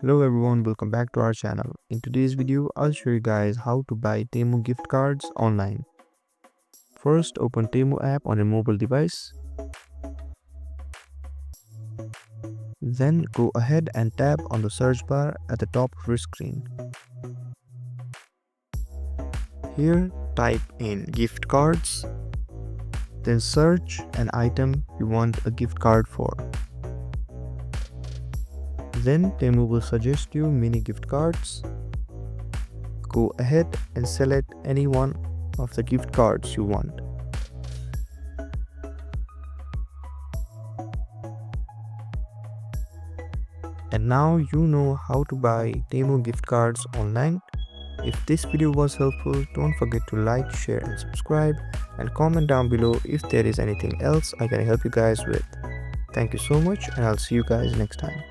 Hello everyone, welcome back to our channel. In today's video, I'll show you guys how to buy Temu gift cards online. First, open Temu app on a mobile device. Then go ahead and tap on the search bar at the top of your screen. Here, type in gift cards. Then search an item you want a gift card for. Then Temu will suggest you mini gift cards. Go ahead and select any one of the gift cards you want. And now you know how to buy Temu gift cards online. If this video was helpful, don't forget to like, share and subscribe, and comment down below if there is anything else I can help you guys with. Thank you so much, and I'll see you guys next time.